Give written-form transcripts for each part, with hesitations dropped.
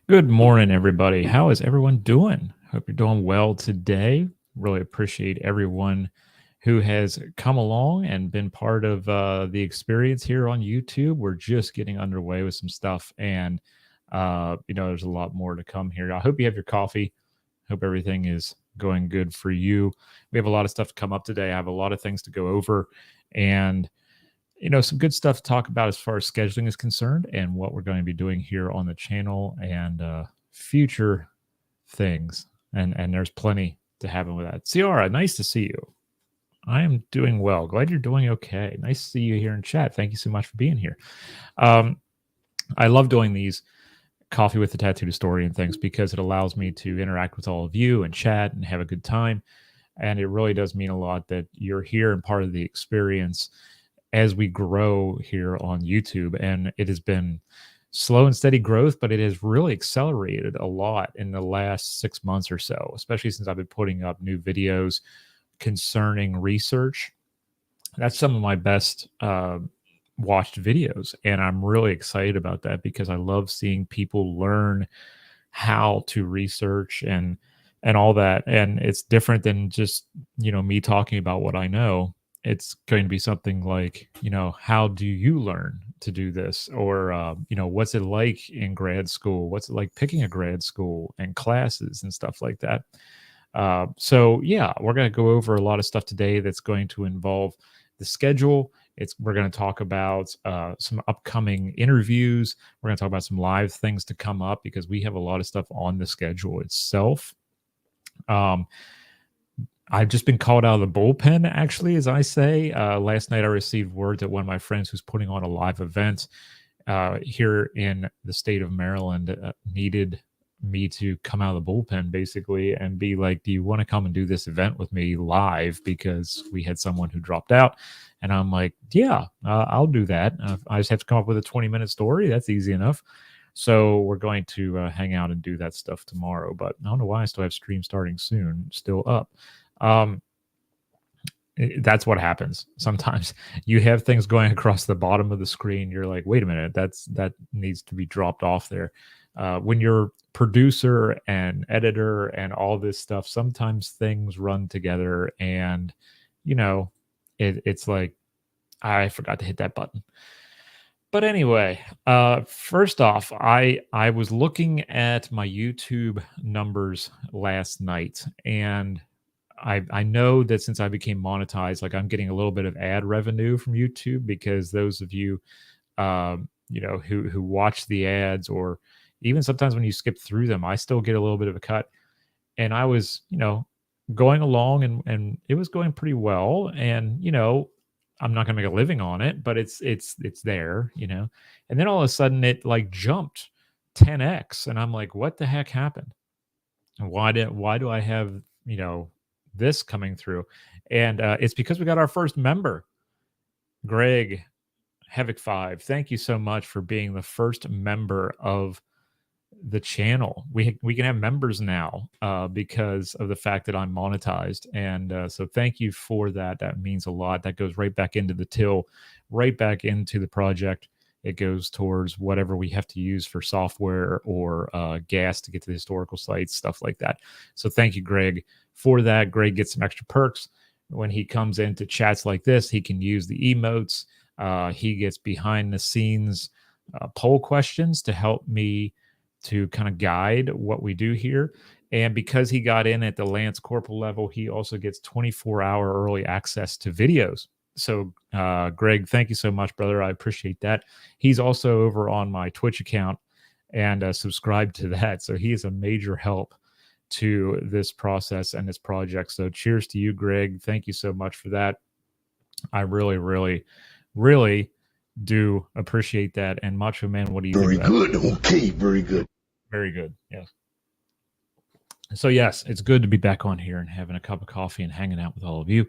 Good morning, everybody. How is everyone doing? Hope you're doing well today. Really appreciate everyone who has come along and been part of the experience here on YouTube. We're just getting underway with some stuff, and there's a lot more to come here. I hope you have your coffee. Hope everything is going good for you. We have a lot of stuff to come up today. I have a lot of things to go over, and some good stuff to talk about as far as scheduling is concerned and what we're going to be doing here on the channel and future things. And there's plenty to happen with that. Ciara, nice to see you. I am doing well. Glad you're doing okay. Nice to see you here in chat. Thank you so much for being here. I love doing these coffee with the tattooed historian things because it allows me to interact with all of you and chat and have a good time. And it really does mean a lot that you're here and part of the experience as we grow here on YouTube. And it has been slow and steady growth, but it has really accelerated a lot in the last 6 months or so, especially since I've been putting up new videos concerning research. That's some of my best watched videos. And I'm really excited about that because I love seeing people learn how to research and all that. And it's different than just, me talking about what I know. It's going to be something like, how do you learn to do this? Or, what's it like in grad school? What's it like picking a grad school and classes and stuff like that? So yeah, we're going to go over a lot of stuff today that's going to involve the schedule. We're going to talk about some upcoming interviews. We're going to talk about some live things to come up because we have a lot of stuff on the schedule itself. I've just been called out of the bullpen, actually, as I say. Last night, I received word that one of my friends who's putting on a live event here in the state of Maryland needed me to come out of the bullpen, basically, and be like, do you want to come and do this event with me live? Because we had someone who dropped out. And I'm like, yeah, I'll do that. I just have to come up with a 20-minute story. That's easy enough. So we're going to hang out and do that stuff tomorrow. But I don't know why I still have stream starting soon, still up. That's what happens sometimes. You have things going across the bottom of the screen. You're like, wait a minute, that needs to be dropped off there. When you're producer and editor and all this stuff, sometimes things run together, and it's like I forgot to hit that button. But anyway, first off, I was looking at my YouTube numbers last night, and I know that since I became monetized, like I'm getting a little bit of ad revenue from YouTube because those of you, who watch the ads, or even sometimes when you skip through them, I still get a little bit of a cut. And I was, going along and it was going pretty well. And, I'm not gonna make a living on it, but it's there, And then all of a sudden it like jumped 10x. And I'm like, what the heck happened? And why do I have, this coming through? And it's because we got our first member, Greg Havoc 5. Thank you so much for being the first member of the channel. We can have members now because of the fact that I'm monetized, and so thank you for that. That means a lot. That goes right back into the till, right back into the project. It goes towards whatever we have to use for software or gas to get to the historical sites, stuff like that. So thank you, Greg, for that. Greg gets some extra perks when he comes into chats like this. He can use the emotes. He gets behind the scenes poll questions to help me to kind of guide what we do here. And because he got in at the Lance Corporal level, he also gets 24-hour early access to videos. So, Greg, thank you so much, brother. I appreciate that. He's also over on my Twitch account and subscribe to that. So he is a major help to this process and this project. So cheers to you, Greg. Thank you so much for that. I really, really, really do appreciate that. And Macho Man, what do you think? Very good. Okay, very good. Very good. Yes. So yes, it's good to be back on here and having a cup of coffee and hanging out with all of you.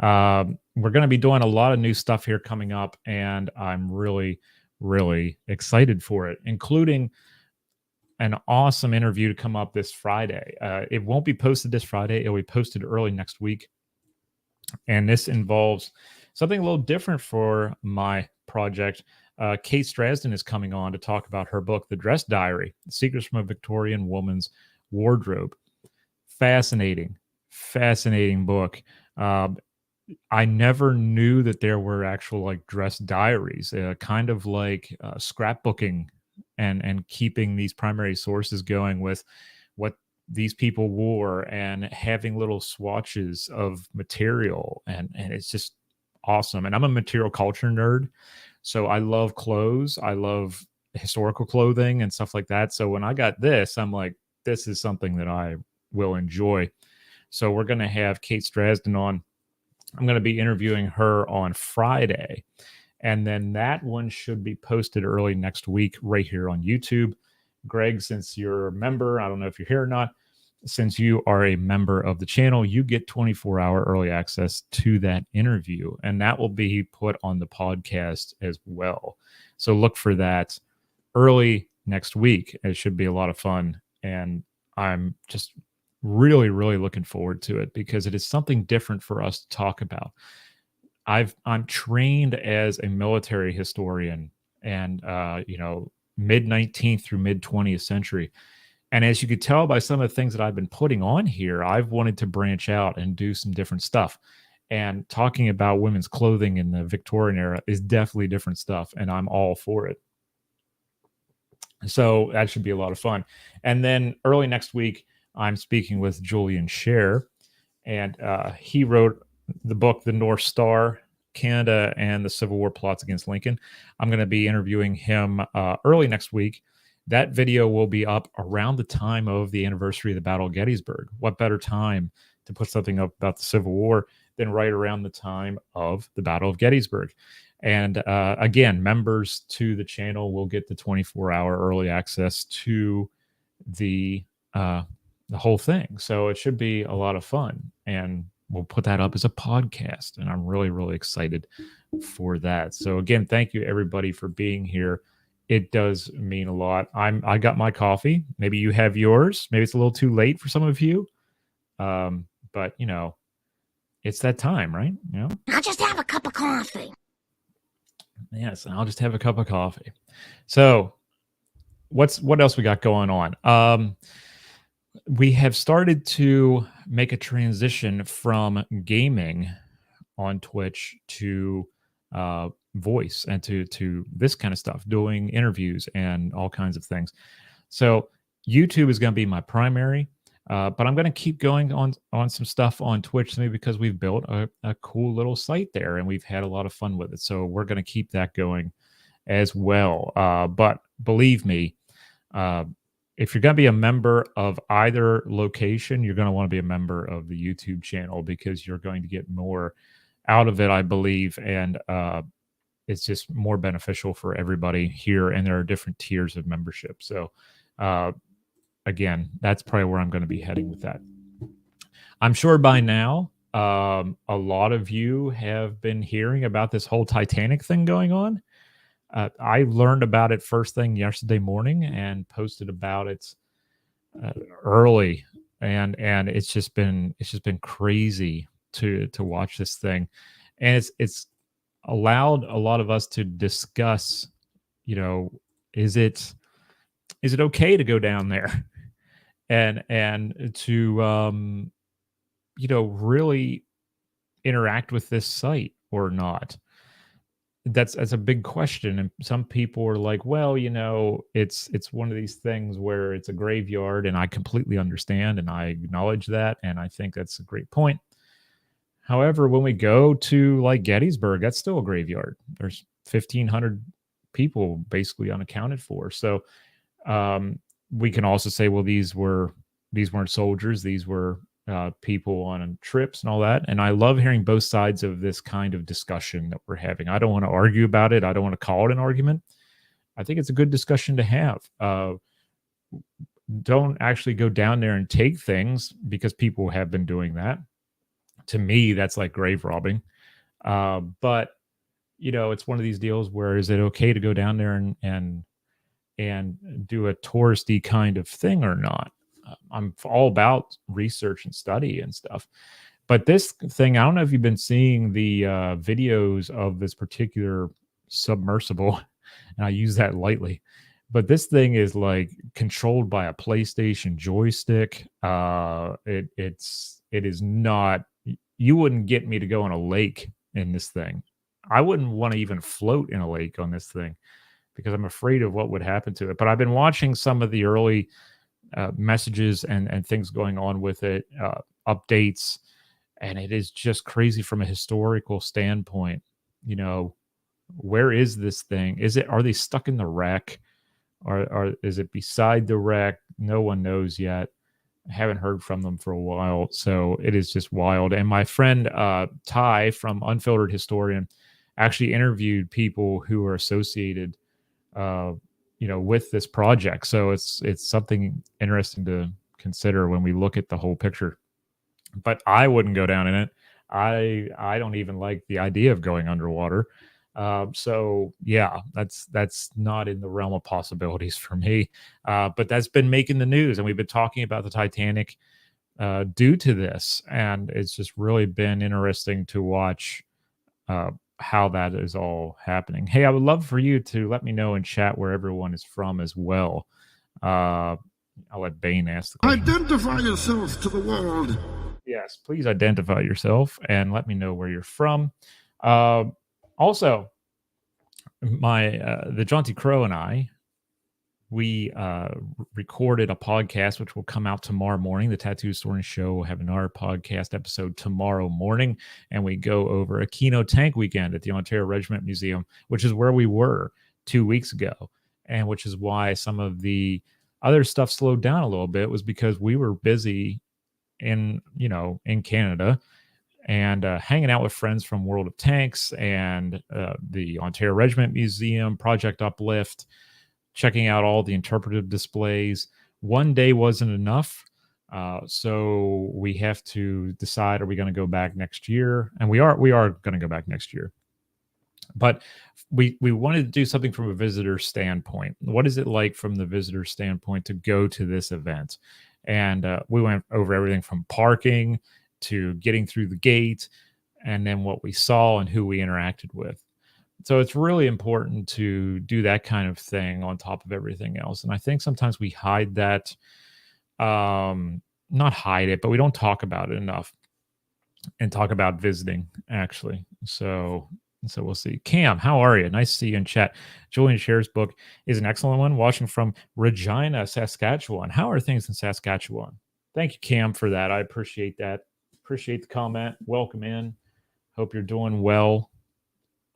We're going to be doing a lot of new stuff here coming up, and I'm really, really excited for it, including an awesome interview to come up this Friday. It won't be posted this Friday; it'll be posted early next week, and this involves something a little different for my project. Kate Strasden is coming on to talk about her book, The Dress Diary: Secrets from a Victorian Woman's Wardrobe. Fascinating, fascinating book. Um, I never knew that there were actual like dress diaries, kind of like scrapbooking and keeping these primary sources going with what these people wore and having little swatches of material, and it's just awesome. And I'm a material culture nerd, so I love clothes. I love historical clothing and stuff like that. So when I got this, I'm like, this is something that I will enjoy. So we're going to have Kate Strasden on. I'm going to be interviewing her on Friday. And then that one should be posted early next week right here on YouTube. Greg, since you're a member, I don't know if you're here or not, since you are a member of the channel, you get 24-hour early access to that interview. And that will be put on the podcast as well. So look for that early next week. It should be a lot of fun. And I'm just really, really looking forward to it because it is something different for us to talk about. I'm trained as a military historian, and mid 19th through mid 20th century. And as you could tell by some of the things that I've been putting on here, I've wanted to branch out and do some different stuff. And talking about women's clothing in the Victorian era is definitely different stuff, and I'm all for it. So that should be a lot of fun. And then early next week, I'm speaking with Julian Scher, and he wrote the book, The North Star, Canada and the Civil War Plots Against Lincoln. I'm going to be interviewing him early next week. That video will be up around the time of the anniversary of the Battle of Gettysburg. What better time to put something up about the Civil War than right around the time of the Battle of Gettysburg? And again, members to the channel will get the 24-hour early access to the whole thing. So it should be a lot of fun. And we'll put that up as a podcast. And I'm really, really excited for that. So again, thank you everybody for being here. It does mean a lot. I got my coffee. Maybe you have yours. Maybe it's a little too late for some of you. But it's that time, right? I'll just have a cup of coffee. Yes, and I'll just have a cup of coffee. So what else we got going on? We have started to make a transition from gaming on Twitch to voice and to this kind of stuff, doing interviews and all kinds of things. So YouTube is going to be my primary, but I'm going to keep going on some stuff on Twitch, maybe because we've built a cool little site there and we've had a lot of fun with it. So we're going to keep that going as well. But believe me, if you're going to be a member of either location, you're going to want to be a member of the YouTube channel because you're going to get more out of it, I believe. And it's just more beneficial for everybody here. And there are different tiers of membership. So again, that's probably where I'm going to be heading with that. I'm sure by now, a lot of you have been hearing about this whole Titanic thing going on. I learned about it first thing yesterday morning and posted about it early, and it's just been crazy to watch this thing, and it's allowed a lot of us to discuss, is it okay to go down there and to really interact with this site or not. that's a big question, and some people are like, well, it's one of these things where it's a graveyard, and I completely understand and I acknowledge that, and I think that's a great point. However, when we go to like Gettysburg, that's still a graveyard. There's 1,500 people basically unaccounted for. So um, we can also say, well, these weren't soldiers; these were people on trips and all that. And I love hearing both sides of this kind of discussion that we're having. I don't want to argue about it. I don't want to call it an argument. I think it's a good discussion to have. Don't actually go down there and take things because people have been doing that. To me, that's like grave robbing. But it's one of these deals where is it okay to go down there and do a touristy kind of thing or not? I'm all about research and study and stuff. But this thing, I don't know if you've been seeing the videos of this particular submersible, and I use that lightly. But this thing is like controlled by a PlayStation joystick. It is not. You wouldn't get me to go on a lake in this thing. I wouldn't want to even float in a lake on this thing because I'm afraid of what would happen to it. But I've been watching some of the early messages and things going on with it, updates, and it is just crazy from a historical standpoint. You know, where is this thing? Are they stuck in the wreck? Is it beside the wreck? No one knows yet. I haven't heard from them for a while, so it is just wild. And my friend Ty from Unfiltered Historian actually interviewed people who are associated, uh, with this project. So it's something interesting to consider when we look at the whole picture. But I wouldn't go down in it. I don't even like the idea of going underwater. So yeah, that's not in the realm of possibilities for me. But that's been making the news, and we've been talking about the Titanic due to this, and it's just really been interesting to watch how that is all happening. Hey, I would love for you to let me know in chat where everyone is from as well. I'll let Bane ask the question. Identify yourself to the world. Yes, please identify yourself and let me know where you're from. Also, the Jaunty Crow and I, we recorded a podcast which will come out tomorrow morning. The Tattoo Story Show will have another podcast episode tomorrow morning, and we go over a Keno Tank weekend at the Ontario Regiment Museum, which is where we were 2 weeks ago, and which is why some of the other stuff slowed down a little bit, was because we were busy in Canada and hanging out with friends from World of Tanks and the Ontario Regiment Museum, Project Uplift, checking out all the interpretive displays. One day wasn't enough. So we have to decide, are we going to go back next year? And we are going to go back next year. But we wanted to do something from a visitor standpoint. What is it like from the visitor standpoint to go to this event? And we went over everything from parking to getting through the gate, and then what we saw and who we interacted with. So it's really important to do that kind of thing on top of everything else. And I think sometimes we hide that, not hide it, but we don't talk about it enough and talk about visiting actually. So we'll see. Cam, how are you? Nice to see you in chat. Julian Scher's book is an excellent one. Watching from Regina, Saskatchewan. How are things in Saskatchewan? Thank you, Cam, for that. I appreciate that. Appreciate the comment. Welcome in. Hope you're doing well.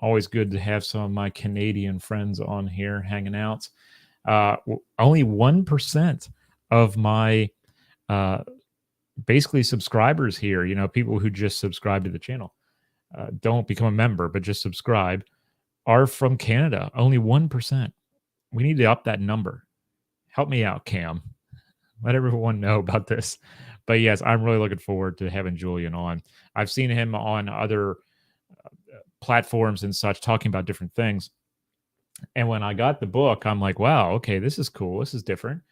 Always good to have some of my Canadian friends on here hanging out. Only 1% of my basically subscribers here, people who just subscribe to the channel, don't become a member, but just subscribe, are from Canada. Only 1%. We need to up that number. Help me out, Cam. Let everyone know about this. But yes, I'm really looking forward to having Julian on. I've seen him on other platforms and such talking about different things. And when I got the book, I'm like, wow, okay, this is cool. This is different.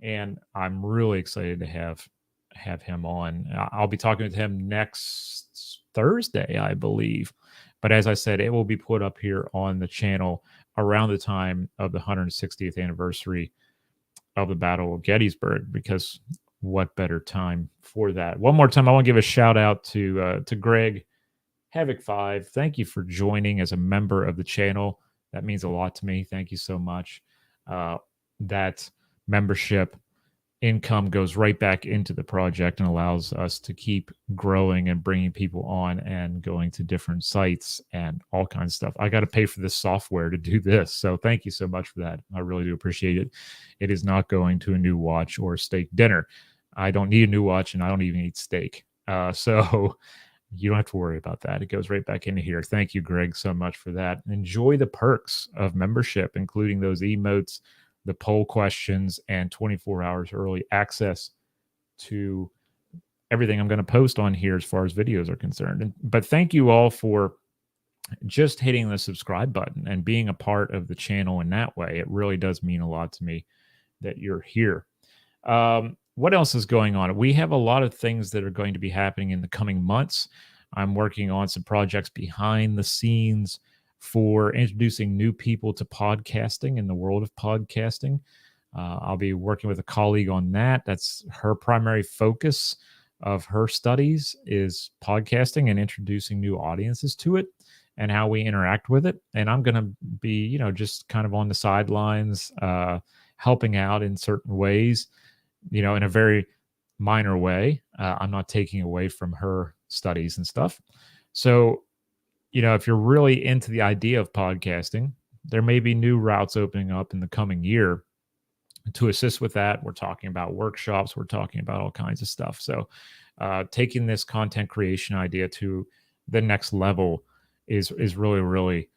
And I'm really excited to have him on. I'll be talking with him next Thursday, I believe. But as I said, it will be put up here on the channel around the time of the 160th anniversary of the Battle of Gettysburg, because what better time for that? One more time, I want to give a shout out to Greg Havoc5, thank you for joining as a member of the channel. That means a lot to me. Thank you so much. That membership income goes right back into the project and allows us to keep growing and bringing people on and going to different sites and all kinds of stuff. I got to pay for this software to do this. So thank you so much for that. I really do appreciate it. It is not going to a new watch or steak dinner. I don't need a new watch and I don't even eat steak. So you don't have to worry about that. It goes right back into here. Thank you, Greg, so much for that. Enjoy the perks of membership, including those emotes, the poll questions, and 24 hours early access to everything I'm going to post on here as far as videos are concerned. But thank you all for just hitting the subscribe button and being a part of the channel in that way. It really does mean a lot to me that you're here. What else is going on? We have a lot of things that are going to be happening in the coming months. I'm working on some projects behind the scenes for introducing new people to podcasting in the world of podcasting. I'll be working with a colleague on that. That's her primary focus of her studies is podcasting and introducing new audiences to it and how we interact with it. And I'm going to be, just kind of on the sidelines, helping out in certain ways, in a very minor way. I'm not taking away from her studies and stuff. So, if you're really into the idea of podcasting, there may be new routes opening up in the coming year to assist with that. We're talking about workshops. We're talking about all kinds of stuff. So taking this content creation idea to the next level is really, really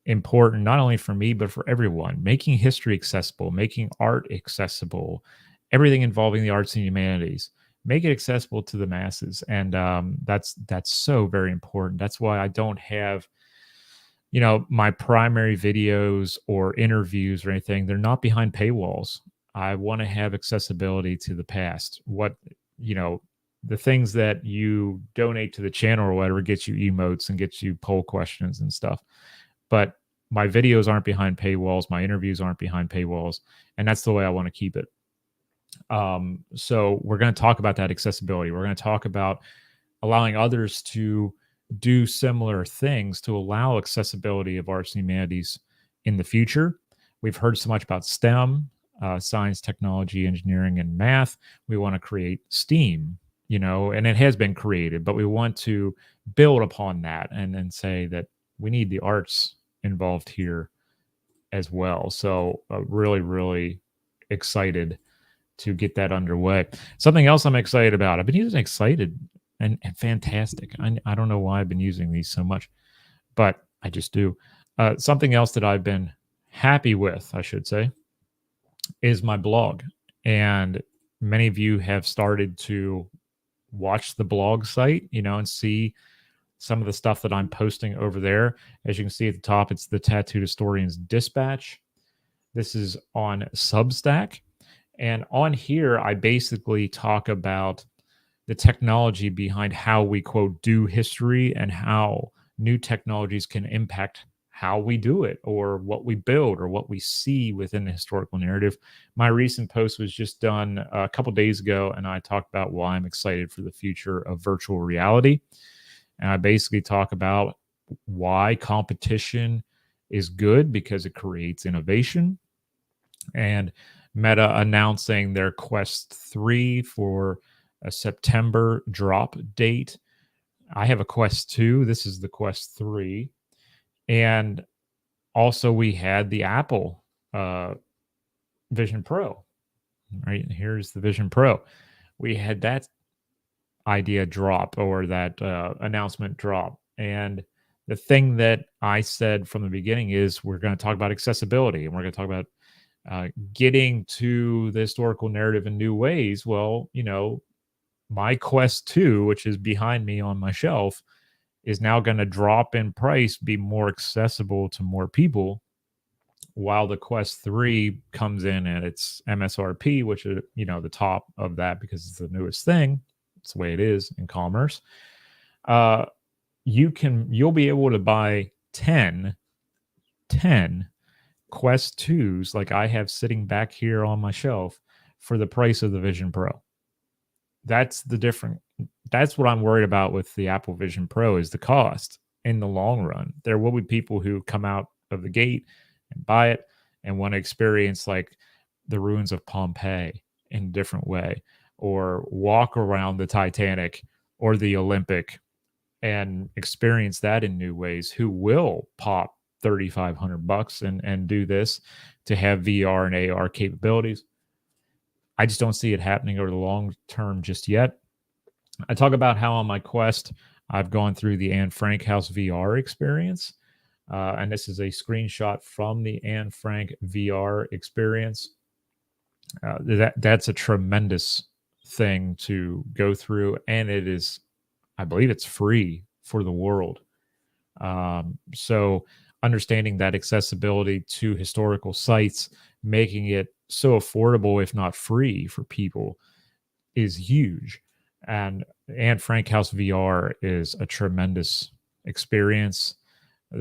important, not only for me, but for everyone. Making history accessible, making art accessible, everything involving the arts and humanities, make it accessible to the masses. And that's so very important. That's why I don't have, my primary videos or interviews or anything. They're not behind paywalls. I want to have accessibility to the past. The things that you donate to the channel or whatever gets you emotes and gets you poll questions and stuff. But my videos aren't behind paywalls. My interviews aren't behind paywalls. And that's the way I want to keep it. So we're going to talk about that accessibility. We're going to talk about allowing others to do similar things to allow accessibility of arts and humanities in the future. We've heard so much about STEM, science, technology, engineering, and math. We want to create STEAM, and it has been created, but we want to build upon that and then say that we need the arts involved here as well. So really, really excited to get that underway. Something else I'm excited about. I've been using excited and fantastic. I don't know why I've been using these so much, but I just do. Something else that I've been happy with, I should say, is my blog. And many of you have started to watch the blog site, and see some of the stuff that I'm posting over there. As you can see at the top, it's the Tattooed Historian's Dispatch. This is on Substack. And on here, I basically talk about the technology behind how we, quote, do history and how new technologies can impact how we do it or what we build or what we see within the historical narrative. My recent post was just done a couple days ago, and I talked about why I'm excited for the future of virtual reality. And I basically talk about why competition is good because it creates innovation. And Meta announcing their Quest 3 for a September drop date. I have a Quest 2. This is the Quest 3. And also we had the Apple Vision Pro. Right? Here's the Vision Pro. We had that idea drop or that announcement drop. And the thing that I said from the beginning is we're going to talk about accessibility and we're going to talk about getting to the historical narrative in new ways. Well, my Quest 2, which is behind me on my shelf, is now going to drop in price, be more accessible to more people, while the Quest 3 comes in at its MSRP, which is, the top of that because it's the newest thing. It's the way it is in commerce. You'll be able to buy 10 Quest 2s like I have sitting back here on my shelf for the price of the Vision Pro. That's what I'm worried about with the Apple Vision Pro is the cost. in the long run. There will be people who come out of the gate and buy it and want to experience like the ruins of Pompeii in a different way, or walk around the Titanic or the Olympic and experience that in new ways, who will pop $3,500 and do this to have VR and AR capabilities. I just don't see it happening over the long term just yet. I talk about how on my quest, I've gone through the Anne Frank House VR experience. And this is a screenshot from the Anne Frank VR experience. That's a tremendous thing to go through, and it is, I believe, it's free for the world. So understanding that accessibility to historical sites, making it so affordable, if not free, for people is huge. And Anne Frank House VR is a tremendous experience.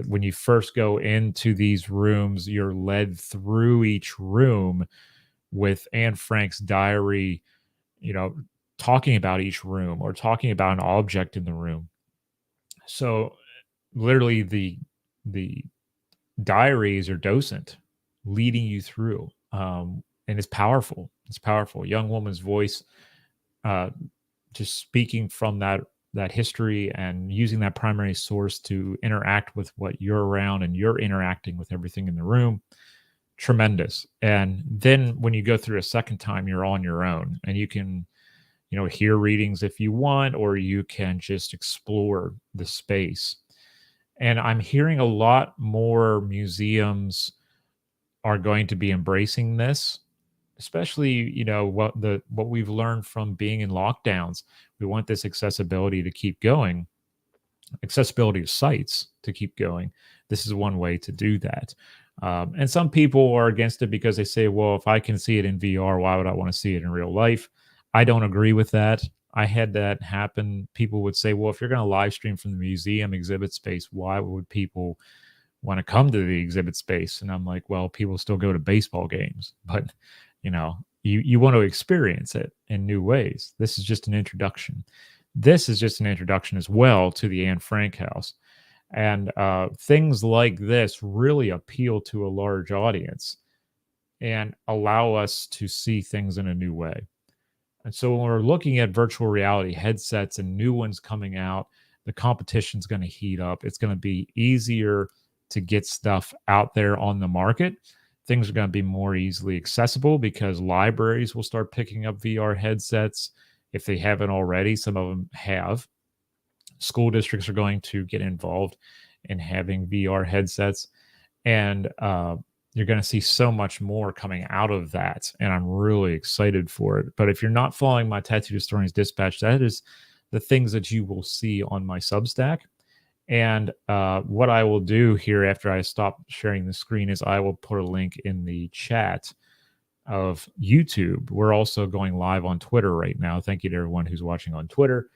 When you first go into these rooms, you're led through each room with Anne Frank's diary, you know, talking about each room or talking about an object in the room. So literally the diaries are docent leading you through. And it's powerful. It's powerful. Young woman's voice, uh, just speaking from that history and using that primary source to interact with what you're around, and you're interacting with everything in the room. Tremendous. And then when you go through a second time, you're on your own, and you can, hear readings if you want, or you can just explore the space. And I'm hearing a lot more museums are going to be embracing this, especially, what we've learned from being in lockdowns. We want this accessibility to keep going, accessibility of sites to keep going. This is one way to do that. And some people are against it because they say, well, if I can see it in VR, why would I want to see it in real life? I don't agree with that. I had that happen. People would say, well, if you're going to live stream from the museum exhibit space, why would people want to come to the exhibit space? And I'm like, well, people still go to baseball games, but you want to experience it in new ways. This is just an introduction. This is just an introduction as well to the Anne Frank House. And things like this really appeal to a large audience and allow us to see things in a new way. And so when we're looking at virtual reality headsets and new ones coming out, the competition's going to heat up. It's going to be easier to get stuff out there on the market. Things are going to be more easily accessible because libraries will start picking up VR headsets if they haven't already. Some of them have. School districts are going to get involved in having VR headsets, and you're going to see so much more coming out of that, and I'm really excited for it. But if you're not following my Tattooed Historians Dispatch, that is the things that you will see on my Substack. And what I will do here after I stop sharing the screen is I will put a link in the chat of YouTube. We're also going live on Twitter right now. Thank you to everyone who's watching on Twitter.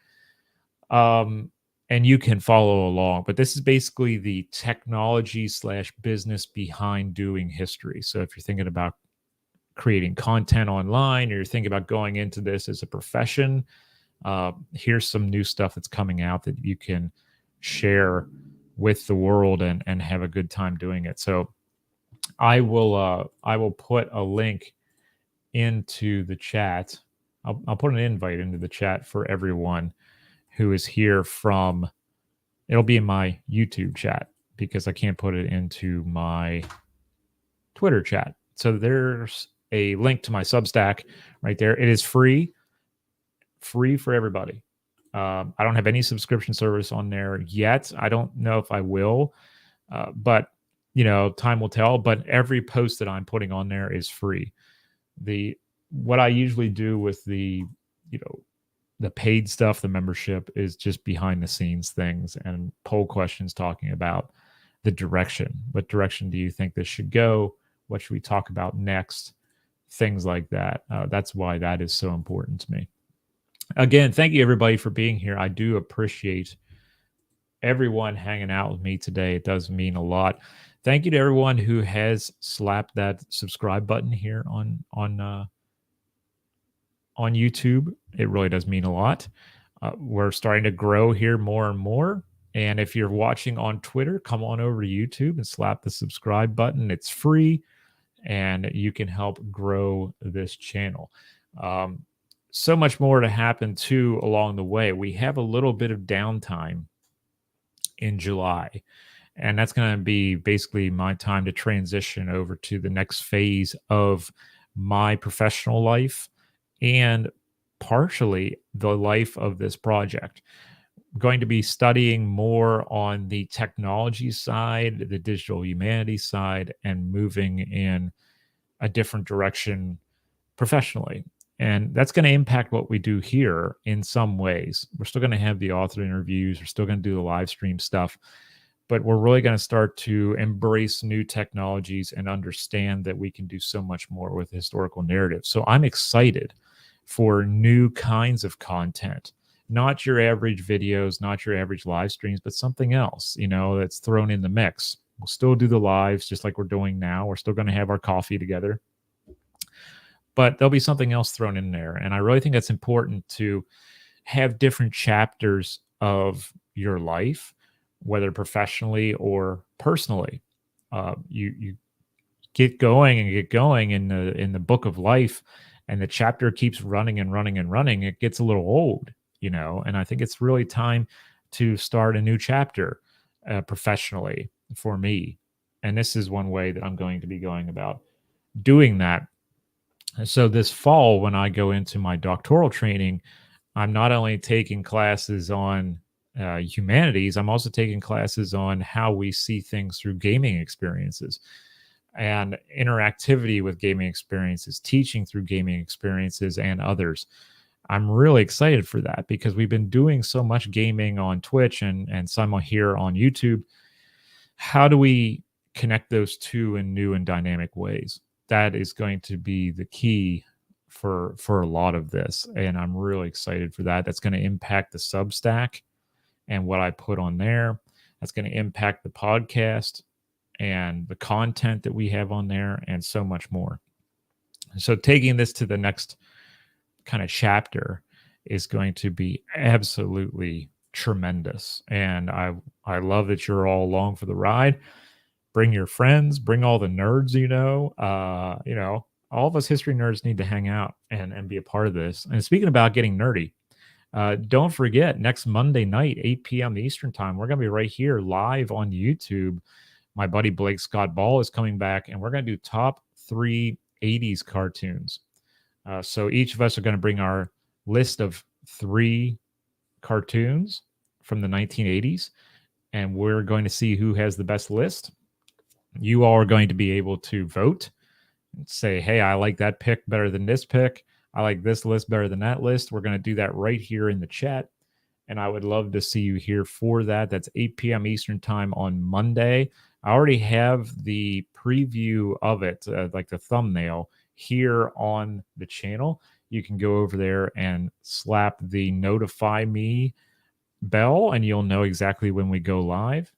And you can follow along, but this is basically the technology / business behind doing history. So if you're thinking about creating content online, or you're thinking about going into this as a profession, here's some new stuff that's coming out that you can share with the world and have a good time doing it. So I will put a link into the chat. I'll put an invite into the chat for everyone who is here from. It'll be in my YouTube chat because I can't put it into my Twitter chat. So there's a link to my Substack right there. It is free for everybody. I don't have any subscription service on there yet. I don't know if I will, but time will tell. But every post that I'm putting on there is free. What I usually do with the paid stuff, the membership, is just behind the scenes things and poll questions talking about the direction. What direction do you think this should go? What should we talk about next? Things like that. That's why that is so important to me. Again, thank you everybody for being here. I do appreciate everyone hanging out with me today. It does mean a lot. Thank you to everyone who has slapped that subscribe button here on YouTube. It really does mean a lot. We're starting to grow here more and more. And if you're watching on Twitter, come on over to YouTube and slap the subscribe button. It's free and you can help grow this channel. Um, so much more to happen too along the way. We have a little bit of downtime in July, and that's going to be basically my time to transition over to the next phase of my professional life and partially the life of this project. I'm going to be studying more on the technology side, the digital humanities side, and moving in a different direction professionally. And that's going to impact what we do here in some ways. We're still going to have the author interviews, we're still going to do the live stream stuff, but we're really going to start to embrace new technologies and understand that we can do so much more with historical narrative. So I'm excited for new kinds of content, not your average videos, not your average live streams, but something else, that's thrown in the mix. We'll still do the lives just like we're doing now. We're still going to have our coffee together, but there'll be something else thrown in there. And I really think it's important to have different chapters of your life, whether professionally or personally. You get going and get going in the book of life, and the chapter keeps running and running and running. It gets a little old, and I think it's really time to start a new chapter professionally for me. And this is one way that I'm going to be going about doing that. So this fall, when I go into my doctoral training, I'm not only taking classes on humanities, I'm also taking classes on how we see things through gaming experiences and interactivity with gaming experiences, teaching through gaming experiences and others. I'm really excited for that because we've been doing so much gaming on Twitch and some here on YouTube. How do we connect those two in new and dynamic ways? That is going to be the key for a lot of this, and I'm really excited for that. That's going to impact the Substack and what I put on there. That's going to impact the podcast and the content that we have on there, and so much more. So taking this to the next kind of chapter is going to be absolutely tremendous, and I love that you're all along for the ride. Bring your friends, bring all the nerds, all of us history nerds need to hang out and be a part of this. And speaking about getting nerdy, don't forget next Monday night, 8 p.m. Eastern time, we're going to be right here live on YouTube. My buddy Blake Scott Ball is coming back, and we're going to do top 3 80s cartoons. So each of us are going to bring our list of 3 cartoons from the 1980s, and we're going to see who has the best list. You all are going to be able to vote and say, hey, I like that pick better than this pick. I like this list better than that list. We're going to do that right here in the chat. And I would love to see you here for that. That's 8 p.m. Eastern time on Monday. I already have the preview of it, like the thumbnail here on the channel. You can go over there and slap the notify me bell, and you'll know exactly when we go live.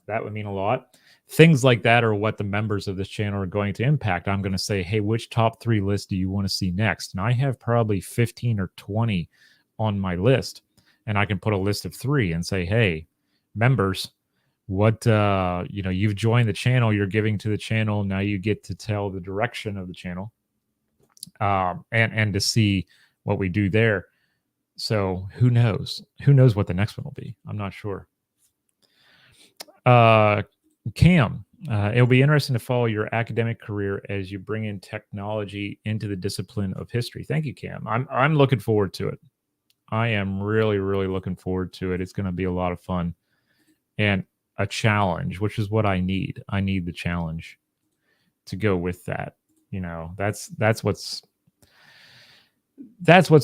That would mean a lot. Things like that are what the members of this channel are going to impact. I'm going to say, hey, which top 3 list do you want to see next? And I have probably 15 or 20 on my list. And I can put a list of 3 and say, hey, members, what, you've joined the channel, you're giving to the channel. Now you get to tell the direction of the channel and to see what we do there. So who knows? Who knows what the next one will be? I'm not sure. Cam, it'll be interesting to follow your academic career as you bring in technology into the discipline of history. Thank you, Cam. I'm looking forward to it. I am really, really looking forward to it. It's going to be a lot of fun and a challenge, which is what I need. I need the challenge to go with that. That's what's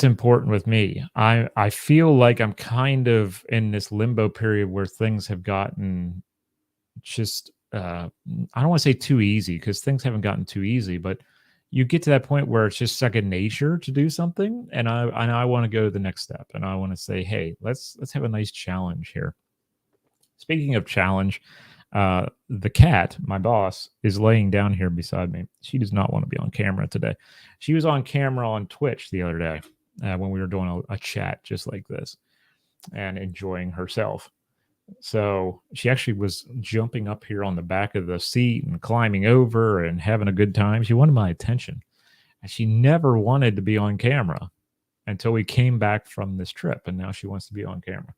important with me. I feel like I'm kind of in this limbo period where things have gotten just I don't want to say too easy, because things haven't gotten too easy, but you get to that point where it's just second nature to do something, and I want to go to the next step, and I want to say, hey, let's have a nice challenge here. Speaking of challenge, the cat, my boss, is laying down here beside me. She does not want to be on camera today. She was on camera on Twitch the other day when we were doing a chat just like this and enjoying herself. So she actually was jumping up here on the back of the seat and climbing over and having a good time. She wanted my attention. And she never wanted to be on camera until we came back from this trip. And now she wants to be on camera.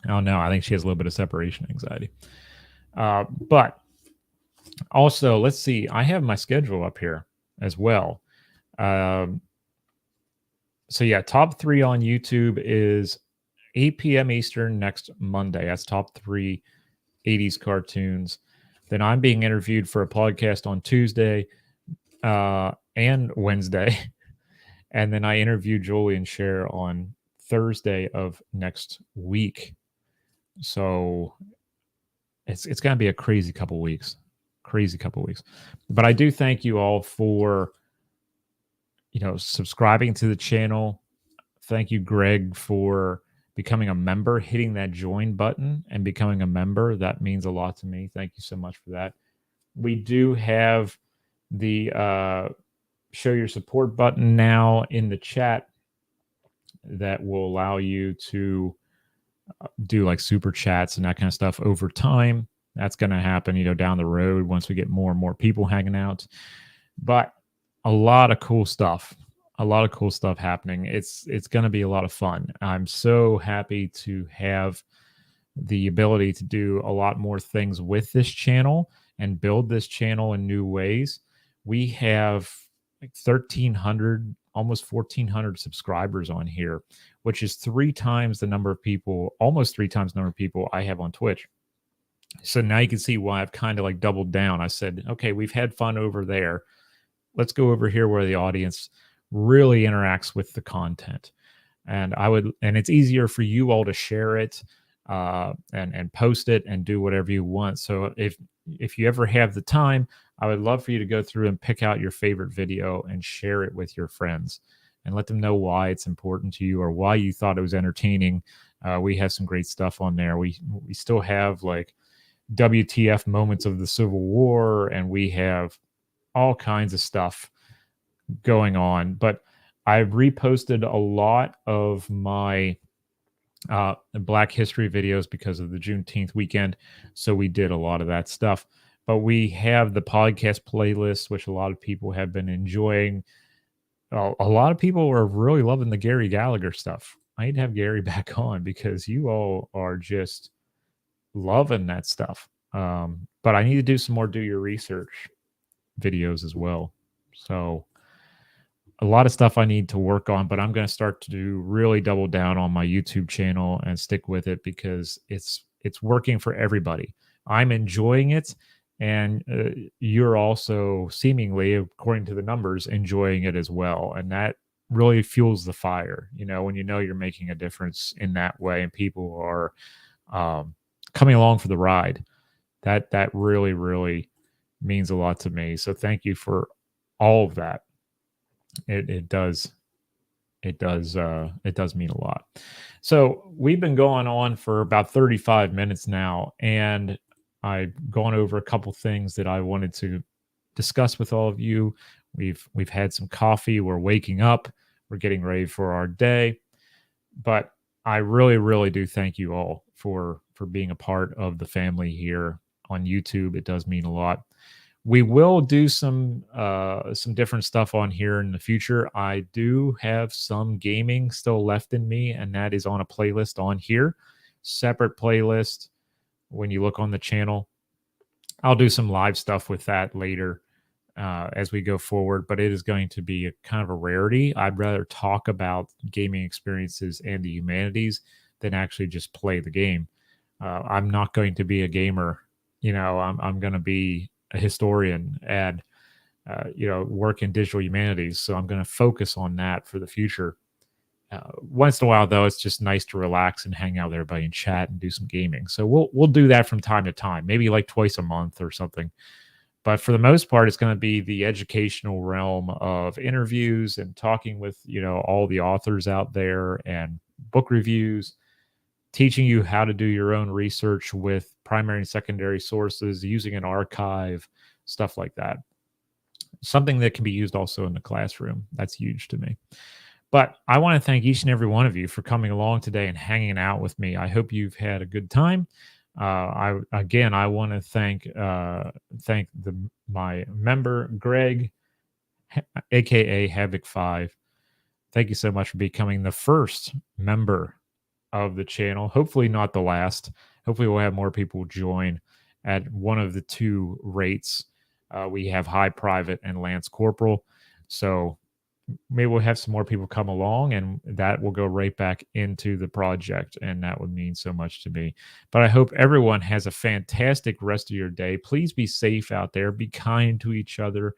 Oh, no, I think she has a little bit of separation anxiety. But also, let's see, I have my schedule up here as well. Um, so, yeah, top 3 on YouTube is 8 p.m. Eastern next Monday. That's top 3 80s cartoons. Then I'm being interviewed for a podcast on Tuesday and Wednesday. And then I interview Julie and Cher on Thursday of next week. So it's going to be a crazy couple weeks. Crazy couple weeks. But I do thank you all for subscribing to the channel. Thank you, Greg, for becoming a member, hitting that join button and becoming a member. That means a lot to me. Thank you so much for that. We do have the show your support button now in the chat that will allow you to do like super chats and that kind of stuff over time. That's going to happen, down the road once we get more and more people hanging out. But a lot of cool stuff. A lot of cool stuff happening. It's going to be a lot of fun. I'm so happy to have the ability to do a lot more things with this channel and build this channel in new ways. We have like 1,300, almost 1,400 subscribers on here, which is 3 times the number of people, almost 3 times the number of people I have on Twitch. So now you can see why I've kind of like doubled down. I said, okay, we've had fun over there. Let's go over here where the audience really interacts with the content. And it's easier for you all to share it and post it and do whatever you want. So if you ever have the time, I would love for you to go through and pick out your favorite video and share it with your friends and let them know why it's important to you or why you thought it was entertaining. We have some great stuff on there. We still have like WTF moments of the Civil War, and we have all kinds of stuff going on. But I've reposted a lot of my Black History videos because of the Juneteenth weekend. So we did a lot of that stuff. But we have the podcast playlist, which a lot of people have been enjoying. A lot of people are really loving the Gary Gallagher stuff. I need to have Gary back on because you all are just loving that stuff. But I need to do some more do your research videos as well. So a lot of stuff I need to work on, but I'm going to start to really double down on my YouTube channel and stick with it because it's working for everybody. I'm enjoying it, and you're also seemingly, according to the numbers, enjoying it as well, and that really fuels the fire. When you're making a difference in that way, and people are coming along for the ride. That really, really means a lot to me. So thank you for all of that. It does mean a lot. So we've been going on for about 35 minutes now, and I've gone over a couple things that I wanted to discuss with all of you. We've had some coffee. We're waking up. We're getting ready for our day. But I really, really do thank you all for being a part of the family here on YouTube. It does mean a lot. We will do some different stuff on here in the future. I do have some gaming still left in me, and that is on a playlist on here, separate playlist. When you look on the channel, I'll do some live stuff with that later as we go forward, but it is going to be a kind of a rarity. I'd rather talk about gaming experiences and the humanities than actually just play the game. I'm not going to be a gamer. I'm going to be a historian and work in digital humanities. So I'm going to focus on that for the future. Once in a while, though, it's just nice to relax and hang out with everybody and chat and do some gaming. So we'll do that from time to time, maybe like twice a month or something. But for the most part, it's going to be the educational realm of interviews and talking with all the authors out there and book reviews, teaching you how to do your own research with primary and secondary sources, using an archive, stuff like that. Something that can be used also in the classroom. That's huge to me. But I want to thank each and every one of you for coming along today and hanging out with me. I hope you've had a good time. I want to thank my member Greg, aka Havoc 5. Thank you so much for becoming the first member of the channel. Hopefully, not the last. Hopefully, we'll have more people join at one of the two rates. We have High Private and Lance Corporal. So maybe we'll have some more people come along and that will go right back into the project. And that would mean so much to me. But I hope everyone has a fantastic rest of your day. Please be safe out there. Be kind to each other.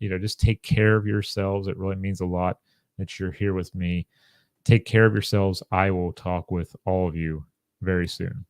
Just take care of yourselves. It really means a lot that you're here with me. Take care of yourselves. I will talk with all of you very soon.